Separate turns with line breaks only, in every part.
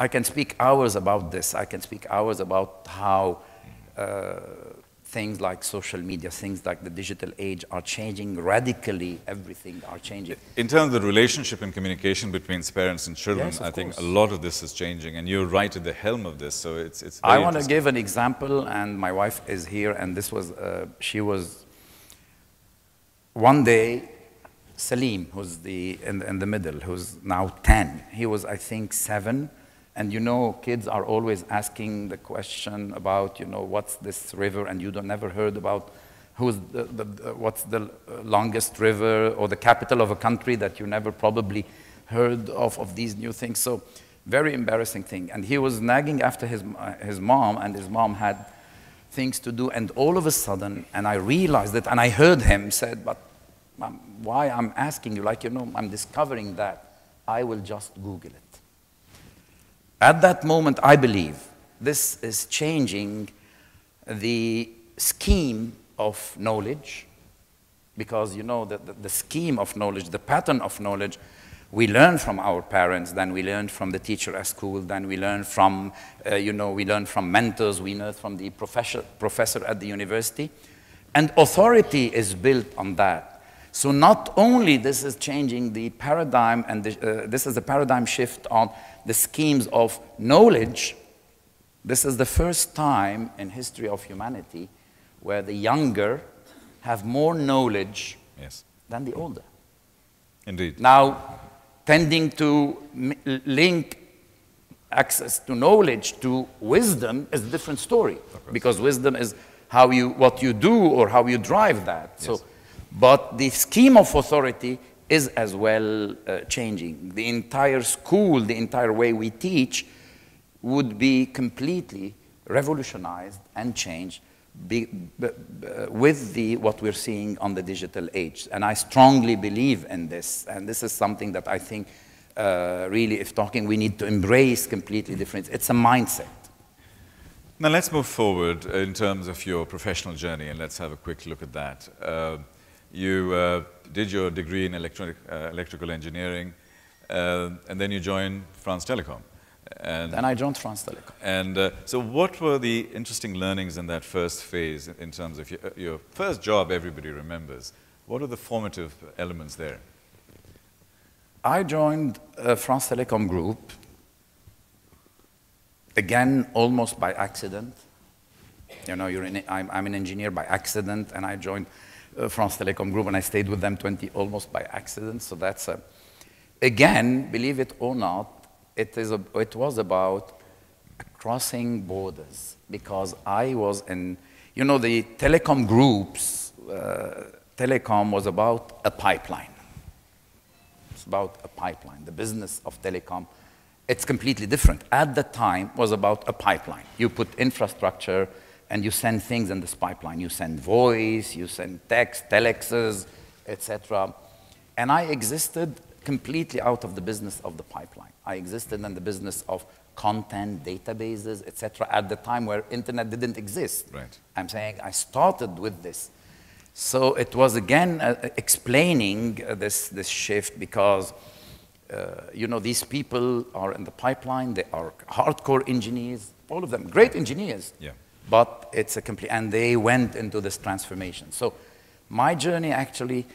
I can speak hours about this. I can speak hours about how things like social media, things like the digital age are changing radically. Everything are changing.
In terms of the relationship and communication between parents and children,
Yes,
I think
course.
a lot of this is changing, and you're right at the helm of this, so it's very
I want to
interesting.
give an example, and my wife is here, and this was, she was, one day, Salim, who's in the middle, who's now 10, he was, I think, 7, and you know, kids are always asking the question about, you know, what's this river, and you don't never heard about who's what's the longest river or the capital of a country that you never probably heard of these new things. So very embarrassing thing. And he was nagging after his mom, and his mom had things to do, and all of a sudden, and I realized it, and I heard him said, but Mom, why I'm asking you, like, you know, I'm discovering that I will just Google it. At that moment, I believe this is changing the scheme of knowledge, because, you know, the scheme of knowledge, the pattern of knowledge, we learn from our parents, then we learn from the teacher at school, then we learn from, you know, we learn from mentors, we learn from the professor at the university, and authority is built on that. So not only this is changing the paradigm, and this is a paradigm shift on the schemes of knowledge. This is the first time in history of humanity where the younger have more knowledge than the older.
Indeed.
Now, tending to link access to knowledge to wisdom is a different story, because wisdom is how what you do or how you drive that.
Yes.
So, but the scheme of authority is as well changing. The entire school, the entire way we teach would be completely revolutionized and changed with what we're seeing on the digital age. And I strongly believe in this. And this is something that I think really, if talking, we need to embrace completely different. It's a mindset.
Now let's move forward in terms of your professional journey, and let's have a quick look at that. You did your degree in electrical engineering, and then you joined France Telecom. And
then I joined France Telecom.
And so what were the interesting learnings in that first phase in terms of your first job everybody remembers? What are the formative elements there?
I joined France Telecom Group, again, almost by accident. You know, I'm an engineer by accident, and I joined France Telecom Group, and I stayed with them almost by accident. So that's again, believe it or not, it was about crossing borders, because I was in, you know, the telecom groups. Telecom was about a pipeline. It's about a pipeline. The business of telecom, it's completely different. At the time, was about a pipeline. You put infrastructure, and you send things in this pipeline. You send voice, you send text, telexes, etc. And I existed completely out of the business of the pipeline. I existed in the business of content, databases, etc. at the time where internet didn't exist.
Right.
I'm saying I started with this. So it was, again, explaining this shift, because you know, these people are in the pipeline. They are hardcore engineers, all of them, great engineers.
Yeah.
But it's a complete, and they went into this transformation. So my journey actually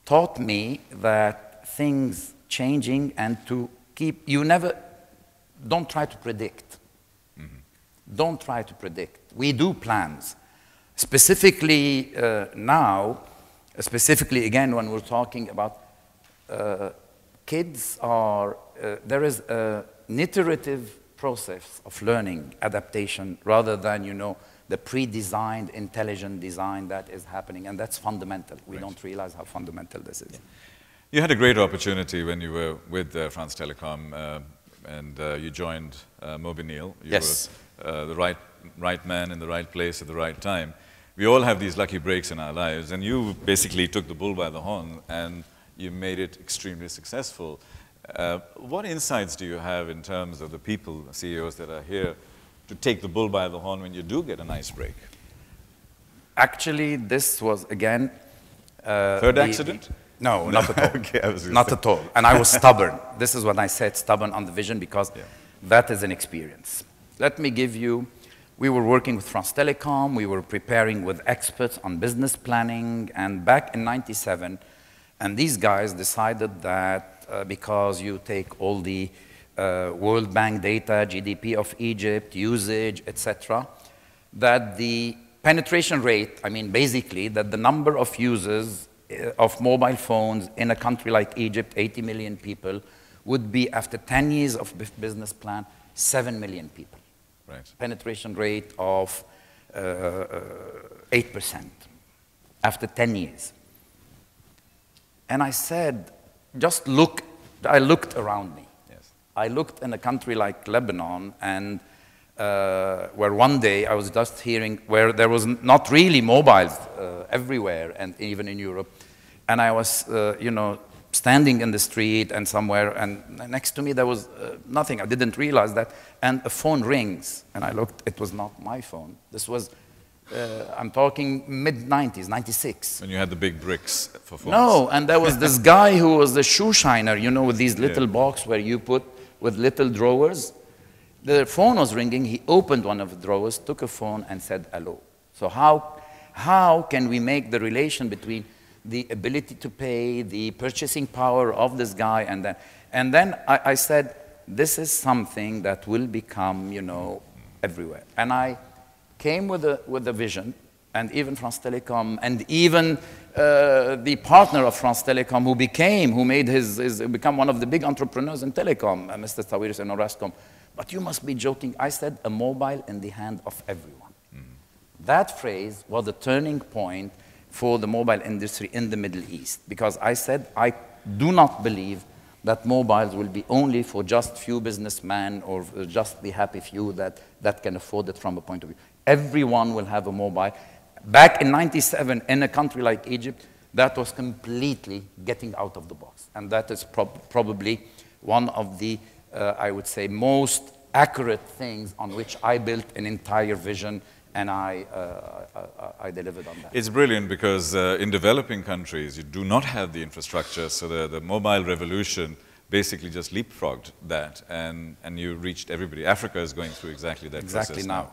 taught me that things changing, and to keep, don't try to predict. Mm-hmm. Don't try to predict. We do plans. Specifically now, specifically again when we're talking about kids are, there is an iterative process of learning, adaptation, rather than, you know, the pre-designed, intelligent design that is happening, and that's fundamental. We don't realize how fundamental this is.
You had a great opportunity when you were with France Telecom, and you joined Mobinil. You were the right man in the right place at the right time. We all have these lucky breaks in our lives, and you basically took the bull by the horn, and you made it extremely successful. What insights do you have in terms of the people, CEOs that are here, to take the bull by the horn when you do get a nice break?
Actually, this was, again...
Third accident?
No, not at all.
Okay,
not at all. And I was stubborn. This is what I said, stubborn on the vision, because that is an experience. Let me give you, we were working with France Telecom, we were preparing with experts on business planning, and back in '97, and these guys decided that because you take all the World Bank data, GDP of Egypt, usage, etc., that the penetration rate, I mean, basically, that the number of users of mobile phones in a country like Egypt, 80 million people, would be, after 10 years of business plan, 7 million people.
Right.
Penetration rate of 8% after 10 years. And I said, just look, I looked around me.
Yes.
I looked in a country like Lebanon, and where one day I was just hearing, where there was not really mobiles everywhere, and even in Europe, and I was, you know, standing in the street and somewhere, and next to me there was nothing. I didn't realize that, and a phone rings, and I looked. It was not my phone. This was, I'm talking mid-90s, 96.
When you had the big bricks for phones.
No, and there was this guy who was the shoe shiner, you know, with these little box where you put with little drawers. The phone was ringing. He opened one of the drawers, took a phone, and said hello. So how can we make the relation between the ability to pay, the purchasing power of this guy, and then I said, this is something that will become, you know, everywhere. And I came with a vision, and even France Telecom, and even the partner of France Telecom, who become one of the big entrepreneurs in telecom, Mr. Tawiris and Orascom. But you must be joking. I said, a mobile in the hand of everyone. That phrase was the turning point for the mobile industry in the Middle East, because I said, I do not believe that mobiles will be only for just few businessmen or just the happy few that can afford it from a point of view. Everyone will have a mobile. Back in '97, in a country like Egypt, that was completely getting out of the box. And that is probably one of the, I would say, most accurate things on which I built an entire vision, and I delivered on that.
It's brilliant because in developing countries, you do not have the infrastructure, so the mobile revolution basically just leapfrogged that, and you reached everybody. Africa is going through exactly that process now.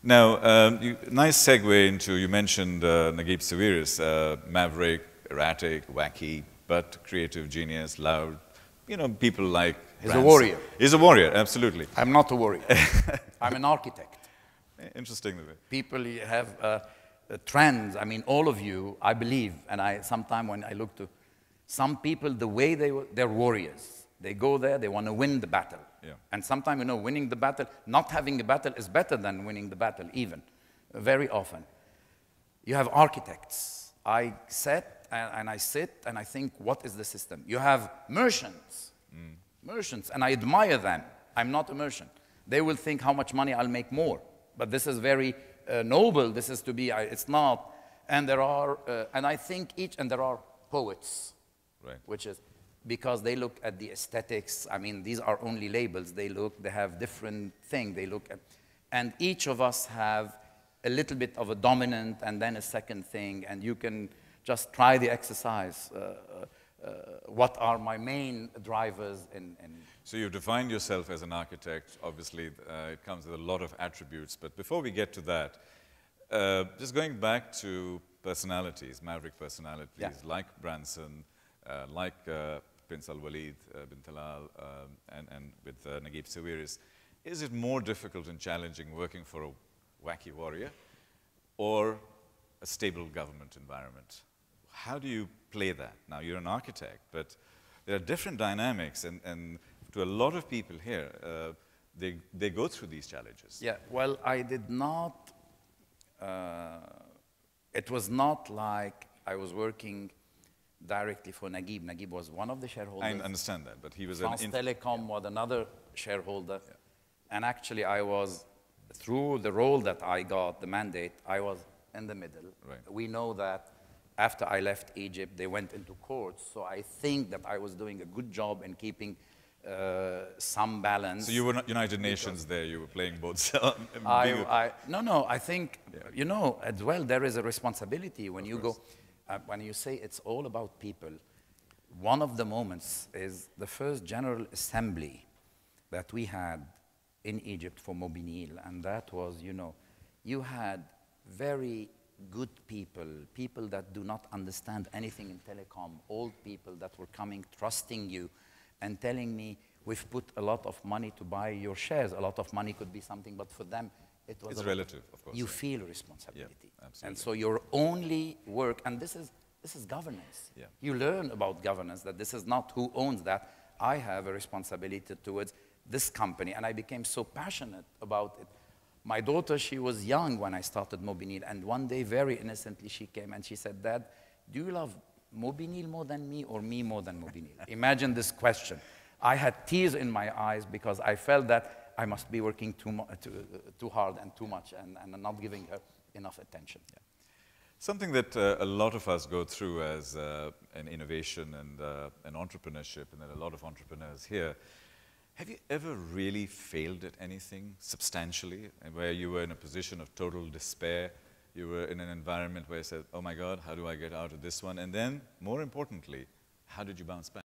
Now, nice segue into, you mentioned Naguib Sawiris, maverick, erratic, wacky, but creative genius, loud, you know, people like
He's a warrior.
He's a warrior, absolutely.
I'm not a warrior. I'm an architect.
Interesting.
People have trends. I mean, all of you, I believe, and sometimes when I look to some people, the way they're warriors. They go there, they want to win the battle.
Yeah.
And sometimes, you know, winning the battle, not having a battle is better than winning the battle, even. Very often. You have architects. I sit and I think, what is the system? You have merchants. Merchants, and I admire them. I'm not a merchant. They will think how much money I'll make more. But this is very noble. This is to be, it's not. And there are, and I think and there are poets,
right,
which is, because they look at the aesthetics. I mean, these are only labels. They have different things they look at. And each of us have a little bit of a dominant and then a second thing, and you can just try the exercise. What are my main drivers in
So you've defined yourself as an architect. Obviously, it comes with a lot of attributes. But before we get to that, just going back to personalities, maverick personalities, like Branson, like Prince Al-Walid bin Talal, and with Naguib Sawiris, is it more difficult and challenging working for a wacky warrior or a stable government environment? How do you play that? Now, you're an architect, but there are different dynamics, and to a lot of people here, they go through these challenges.
Yeah, well, I did not, it was not like I was working directly for Naguib. Naguib was one of the shareholders.
I understand that, but he was
France Telecom was another shareholder.
Yeah.
And actually, I was, through the role that I got, the mandate, I was in the middle.
Right.
We know that after I left Egypt, they went into courts. So I think that I was doing a good job in keeping some balance.
So you were not United Nations there, you were playing both sides.
No, I think, you know, as well, there is a responsibility when you go, when you say it's all about people. One of the moments is the first General Assembly that we had in Egypt for Mobinil, and that was, you know, you had very good people, people that do not understand anything in telecom, old people that were coming, trusting you, and telling me, we've put a lot of money to buy your shares. A lot of money could be something, but for them, it was...
It's relative, of course.
You feel responsibility.
Yeah, absolutely.
And so your only work, and this is governance.
Yeah.
You learn about governance, that this is not who owns that. I have a responsibility towards this company, and I became so passionate about it. My daughter, she was young when I started Mobinil, and one day, very innocently, she came and she said, Dad, do you love Mobinil more than me or me more than Mobinil? Imagine this question. I had tears in my eyes because I felt that I must be working too hard and too much and not giving her enough attention.
Yeah. Something that a lot of us go through as an innovation and an entrepreneurship, and there are a lot of entrepreneurs here. Have you ever really failed at anything substantially, and where you were in a position of total despair? You were in an environment where you said, oh my God, how do I get out of this one? And then, more importantly, how did you bounce back?